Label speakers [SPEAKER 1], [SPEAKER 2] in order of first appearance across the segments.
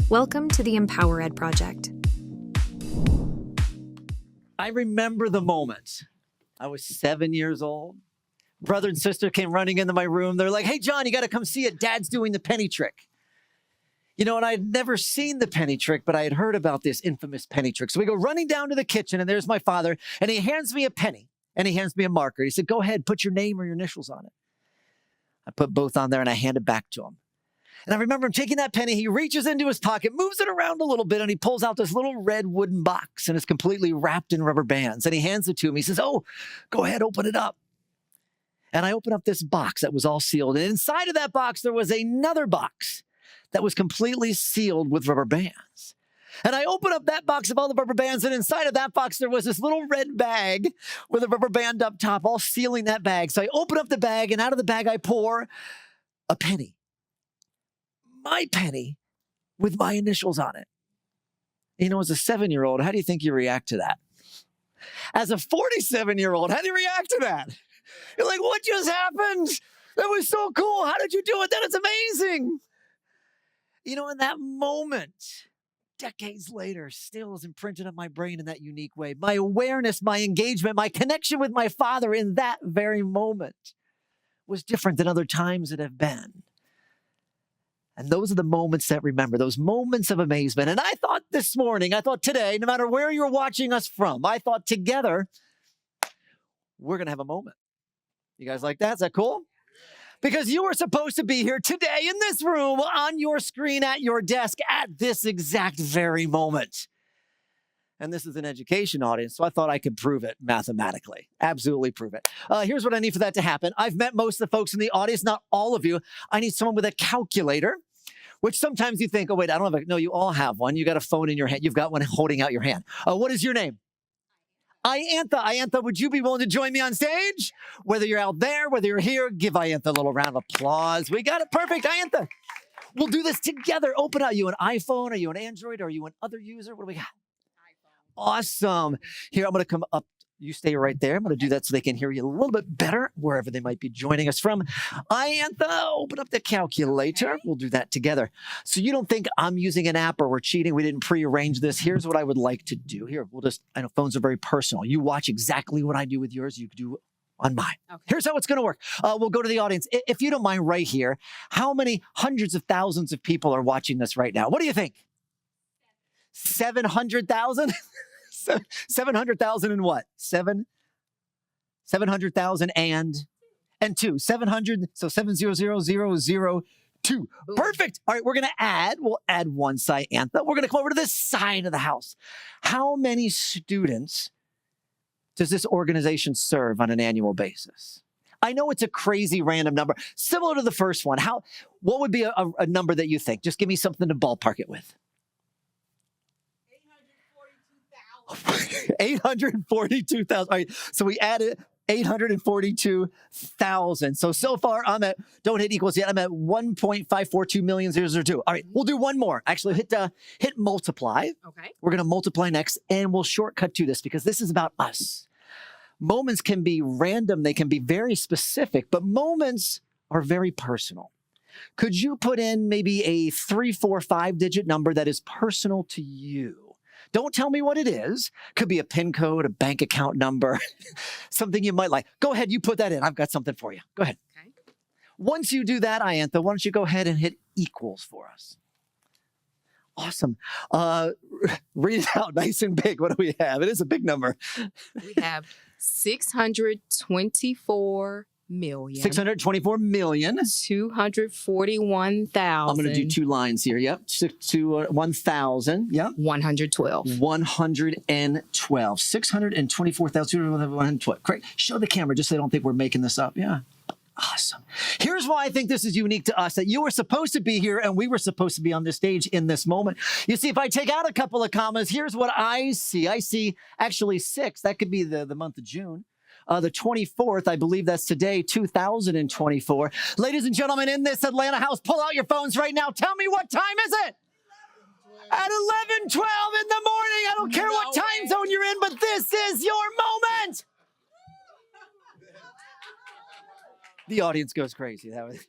[SPEAKER 1] Welcome to the Empower Ed Project.
[SPEAKER 2] I remember the moment. I was 7 years old. Brother and sister came running into my room. They're like, hey, Jon, you got to come see it. Dad's doing the penny trick. You know, and I had never seen the penny trick, but I had heard about this infamous penny trick. So we go running down to the kitchen, and there's my father, and he hands me a penny, and he hands me a marker. He said, go ahead, put your name or your initials on it. I put both on there, and I hand it back to him. And I remember him taking that penny. He reaches into his pocket, moves it around a little bit, and he pulls out this little red wooden box, and it's completely wrapped in rubber bands. And he hands it to me. He says, oh, go ahead, open it up. And I open up this box that was all sealed. And inside of that box, there was another box that was completely sealed with rubber bands. And I open up that box of all the rubber bands, and inside of that box, there was this little red bag with a rubber band up top, all sealing that bag. So I open up the bag, and out of the bag, I pour a penny. My penny with my initials on it. You know, as a 7-year-old, how do you think you react to that? As a 47-year-old, how do you react to that? You're like, what just happened? That was so cool. How did you do it? That is amazing. You know, in that moment, decades later, still is imprinted on my brain in that unique way. My awareness, my engagement, my connection with my father in that very moment was different than other times it have been. And those are the moments that remember, those moments of amazement. And I thought this morning, I thought today, no matter where you're watching us from, I thought together, we're going to have a moment. You guys like that? Is that cool? Because you were supposed to be here today in this room, on your screen, at your desk, at this exact very moment. And this is an education audience, so I thought I could prove it mathematically. Absolutely prove it. Here's what I need for that to happen. I've met most of the folks in the audience, not all of you. I need someone with a calculator, which sometimes you think, oh, wait, I don't have a... No, you all have one. You got a phone in your hand. You've got one holding out your hand. What is your name? Iantha. Iantha, would you be willing to join me on stage? Whether you're out there, whether you're here, give Iantha a little round of applause. We got it. Perfect. Iantha. We'll do this together. Open up. Are you an iPhone? Are you an Android? Are you an other user? What do we got? Awesome. Here, I'm going to come up. You stay right there. I'm going to do that so they can hear you a little bit better wherever they might be joining us from. Iantha, open up the calculator. We'll do that together. So you don't think I'm using an app or we're cheating. We didn't prearrange this. Here's what I would like to do. Here, I know phones are very personal. You watch exactly what I do with yours. You do on mine. Okay. Here's how it's going to work. We'll go to the audience. If you don't mind right here, how many hundreds of thousands of people are watching this right now? What do you think? 700,000? 700,000 and what? 700,000 and 2. 700, so 700,002. Perfect. All right, we're going to add. We'll add one side, Iantha. We're going to come over to this side of the house. How many students does this organization serve on an annual basis? I know it's a crazy random number, similar to the first one. What would be a number that you think? Just give me something to ballpark it with. 842,000. All right, so we added 842,000. So far I'm at, don't hit equals yet, I'm at 1.542 million 002. All right, we'll do one more. Actually, hit multiply. Okay. We're going to multiply next, and we'll shortcut to this because this is about us. Moments can be random. They can be very specific, but moments are very personal. Could you put in maybe a 3, 4, 5-digit number that is personal to you? Don't tell me what it is. Could be a PIN code, a bank account number, something you might like. Go ahead, you put that in. I've got something for you. Go ahead. Okay. Once you do that, Iantha, why don't you go ahead and hit equals for us? Awesome. Read it out nice and big. What do we have? It is a big number.
[SPEAKER 3] We have 624 million.
[SPEAKER 2] 624 million.
[SPEAKER 3] 241,000.
[SPEAKER 2] I'm going to do 2 lines here. Yep. 1,000. Yep.
[SPEAKER 3] 112.
[SPEAKER 2] 112. 624,112. Great. Show the camera just so they don't think we're making this up. Yeah. Awesome. Here's why I think this is unique to us, that you were supposed to be here and we were supposed to be on this stage in this moment. You see, if I take out a couple of commas, here's what I see. I see actually 6. That could be the month of June. The 24th, I believe that's today, 2024. Ladies and gentlemen, in this Atlanta house, pull out your phones right now. Tell me, what time is it? At 11:12 in the morning. I don't care what time zone you're in, but this is your moment. The audience goes crazy. That was...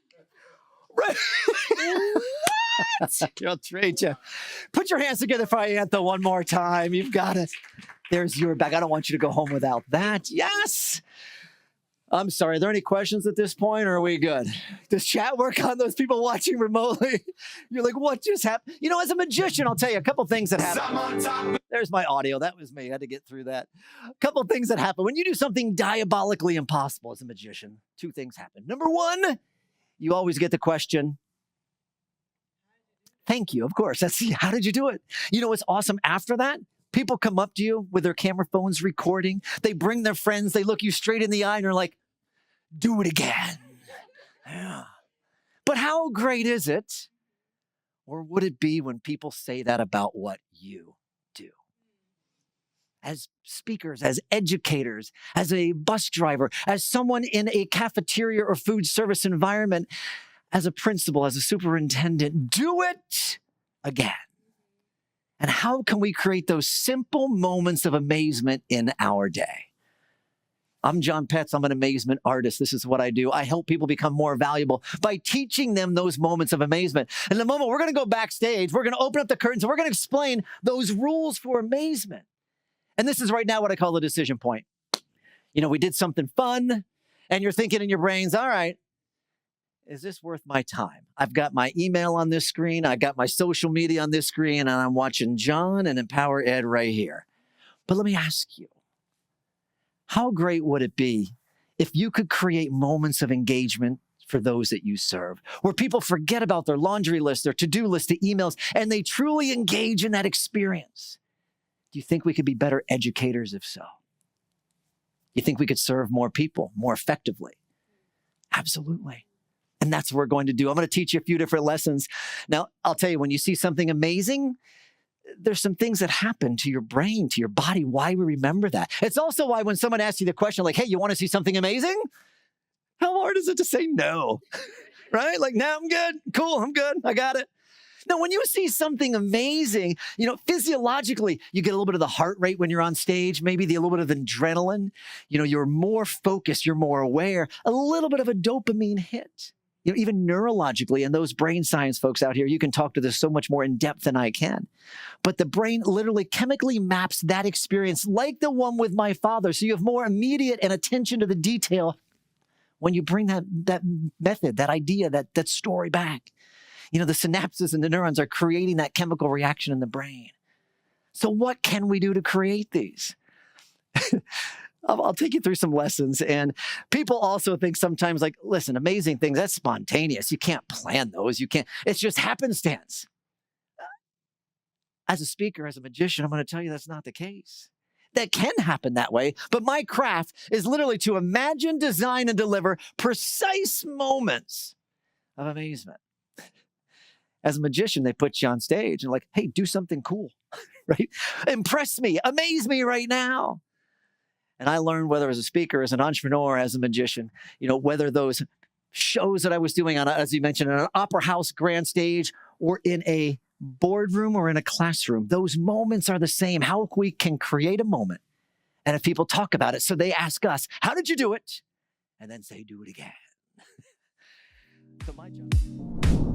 [SPEAKER 2] I'll trade you. Put your hands together for Iantha one more time. You've got it. There's your bag. I don't want you to go home without that. Yes. I'm sorry. Are there any questions at this point, or are we good? Does chat work on those people watching remotely? You're like, what just happened? You know, as a magician, I'll tell you a couple things that happen. There's my audio. That was me. I had to get through that. A couple things that happen. When you do something diabolically impossible as a magician, two things happen. Number one, you always get the question, thank you. Of course. How did you do it? You know what's awesome after that? People come up to you with their camera phones recording. They bring their friends. They look you straight in the eye and they're like, do it again. Yeah. But how great is it? Or would it be when people say that about what you do? As speakers, as educators, as a bus driver, as someone in a cafeteria or food service environment, as a principal, as a superintendent, do it again. And how can we create those simple moments of amazement in our day? I'm Jon Petz. I'm an amazement artist. This is what I do. I help people become more valuable by teaching them those moments of amazement. In a moment, we're going to go backstage. We're going to open up the curtains and we're going to explain those rules for amazement. And this is right now what I call the decision point. You know, we did something fun and you're thinking in your brains, all right, is this worth my time? I've got my email on this screen. I got my social media on this screen, and I'm watching Jon and Empower Ed right here. But let me ask you, how great would it be if you could create moments of engagement for those that you serve, where people forget about their laundry list, their to-do list, the emails, and they truly engage in that experience? Do you think we could be better educators if so? You think we could serve more people more effectively? Absolutely. And that's what we're going to do. I'm going to teach you a few different lessons. Now, I'll tell you, when you see something amazing, there's some things that happen to your brain, to your body, why we remember that. It's also why when someone asks you the question like, hey, you want to see something amazing? How hard is it to say no? Right? Like, no, I'm good. Cool, I'm good. I got it. Now, when you see something amazing, you know, physiologically, you get a little bit of the heart rate when you're on stage, maybe a little bit of adrenaline. You know, you're more focused, you're more aware, a little bit of a dopamine hit. You know, even neurologically, and those brain science folks out here, you can talk to this so much more in depth than I can. But the brain literally chemically maps that experience like the one with my father. So you have more immediate and attention to the detail when you bring that method, that idea, that story back. You know, the synapses and the neurons are creating that chemical reaction in the brain. So what can we do to create these? I'll take you through some lessons. And people also think sometimes like, listen, amazing things, that's spontaneous. You can't plan those. You can't, it's just happenstance. As a speaker, as a magician, I'm going to tell you that's not the case. That can happen that way. But my craft is literally to imagine, design, and deliver precise moments of amazement. As a magician, they put you on stage and like, hey, do something cool, right? Impress me, amaze me right now. And I learned whether as a speaker, as an entrepreneur, as a magician, you know, whether those shows that I was doing on, as you mentioned, on an opera house grand stage or in a boardroom or in a classroom, those moments are the same. How we can create a moment. And if people talk about it, so they ask us, how did you do it? And then say, do it again. So my job.